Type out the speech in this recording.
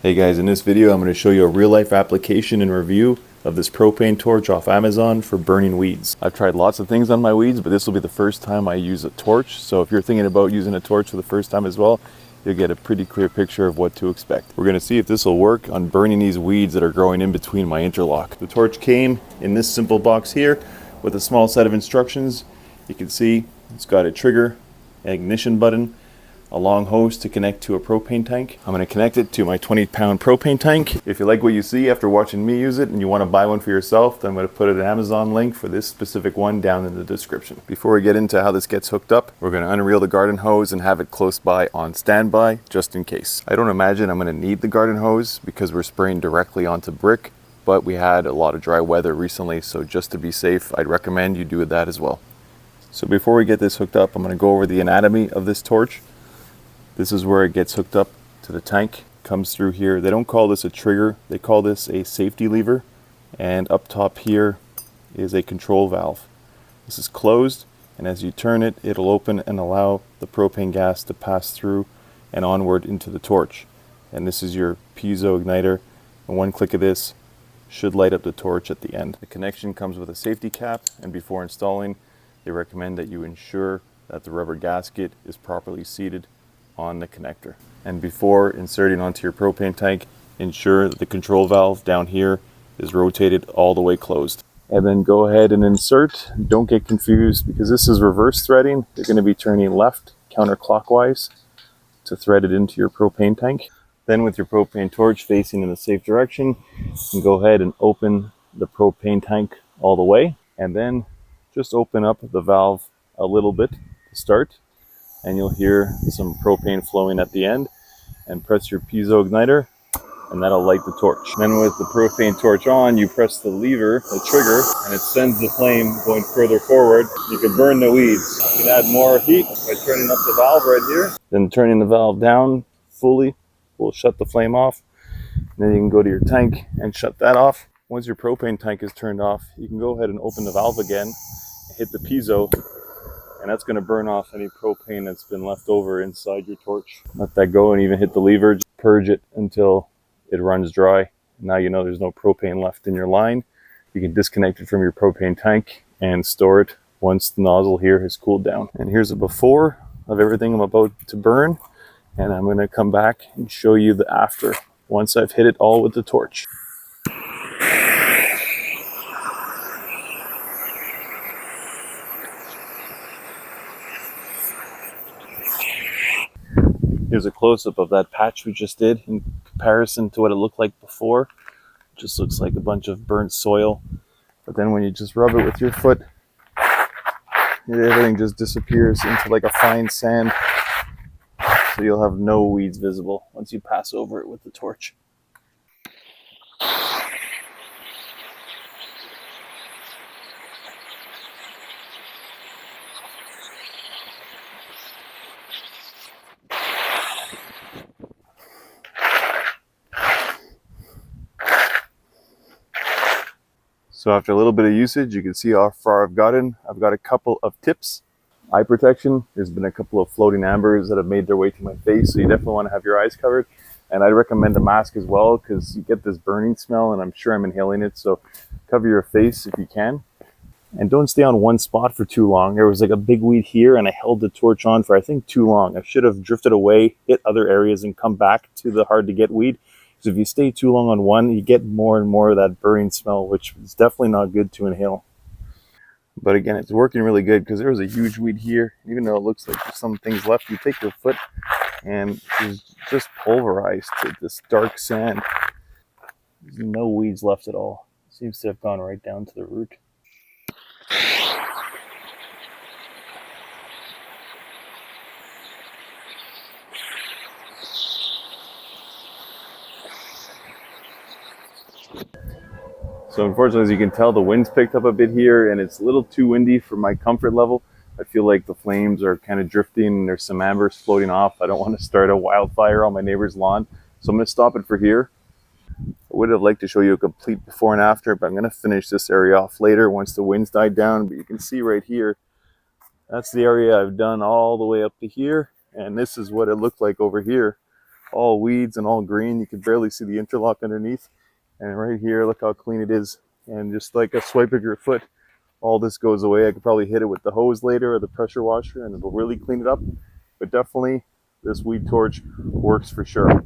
Hey guys, in this video I'm going to show you a real-life application and review of this propane torch off Amazon for burning weeds. I've tried lots of things on my weeds, but this will be the first time I use a torch. So if you're thinking about using a torch for the first time as well, you'll get a pretty clear picture of what to expect. We're going to see if this will work on burning these weeds that are growing in between my interlock. The torch came in this simple box here with a small set of instructions. You can see it's got a trigger, an ignition button, a long hose to connect to a propane tank. I'm going to connect it to my 20-pound propane tank. If you like what you see after watching me use it and you want to buy one for yourself, then I'm going to put an Amazon link for this specific one down in the description. Before we get into how this gets hooked up, we're going to unreel the garden hose and have it close by on standby just in case. I don't imagine I'm going to need the garden hose because we're spraying directly onto brick, but we had a lot of dry weather recently, so just to be safe, I'd recommend you do that as well. So before we get this hooked up, I'm going to go over the anatomy of this torch. This is where it gets hooked up to the tank, comes through here. They don't call this a trigger, they call this a safety lever. And up top here is a control valve. This is closed, and as you turn it, it'll open and allow the propane gas to pass through and onward into the torch. And this is your piezo igniter, and one click of this should light up the torch at the end. The connection comes with a safety cap, and before installing, they recommend that you ensure that the rubber gasket is properly seated on the connector. And before inserting onto your propane tank, ensure that the control valve down here is rotated all the way closed. And then go ahead and insert. Don't get confused because this is reverse threading. You're going to be turning left counterclockwise to thread it into your propane tank. Then with your propane torch facing in the safe direction, you can go ahead and open the propane tank all the way, and then just open up the valve a little bit to start. And you'll hear some propane flowing at the end, and press your piezo igniter and that'll light the torch. Then with the propane torch on, you press the lever, the trigger, and it sends the flame going further forward. You can burn the weeds. You can add more heat by turning up the valve right here. Then turning the valve down fully will shut the flame off. And then you can go to your tank and shut that off. Once your propane tank is turned off, you can go ahead and open the valve again, hit the piezo, and that's going to burn off any propane that's been left over inside your torch. Let that go and even hit the lever. Just purge it until it runs dry. Now you know there's no propane left in your line. You can disconnect it from your propane tank and store it once the nozzle here has cooled down. And here's a before of everything I'm about to burn. And I'm going to come back and show you the after once I've hit it all with the torch. Here's a close-up of that patch we just did in comparison to what it looked like before. It just looks like a bunch of burnt soil. But then when you just rub it with your foot, everything just disappears into like a fine sand. So you'll have no weeds visible once you pass over it with the torch. So after a little bit of usage, you can see how far I've gotten. I've got a couple of tips. Eye protection. There's been a couple of floating ambers that have made their way to my face, so you definitely want to have your eyes covered. And I'd recommend a mask as well because you get this burning smell, and I'm sure I'm inhaling it, so cover your face if you can. And don't stay on one spot for too long. There was like a big weed here, and I held the torch on for I think too long. I should have drifted away, hit other areas, and come back to the hard to get weed. Because if you stay too long on one, you get more and more of that burning smell, which is definitely not good to inhale. But again, it's working really good because there was a huge weed here. Even though it looks like there's some things left, you take your foot and it's just pulverized to this dark sand. There's no weeds left at all. It seems to have gone right down to the root. So unfortunately, as you can tell, the wind's picked up a bit here and it's a little too windy for my comfort level. I feel like the flames are kind of drifting and there's some ambers floating off. I don't want to start a wildfire on my neighbor's lawn. So I'm going to stop it for here. I would have liked to show you a complete before and after, but I'm going to finish this area off later once the wind's died down. But you can see right here, that's the area I've done all the way up to here. And this is what it looked like over here all weeds and all green. You can barely see the interlock underneath. And right here, look how clean it is. And just like a swipe of your foot, all this goes away. I could probably hit it with the hose later or the pressure washer and it'll really clean it up. But definitely this weed torch works for sure.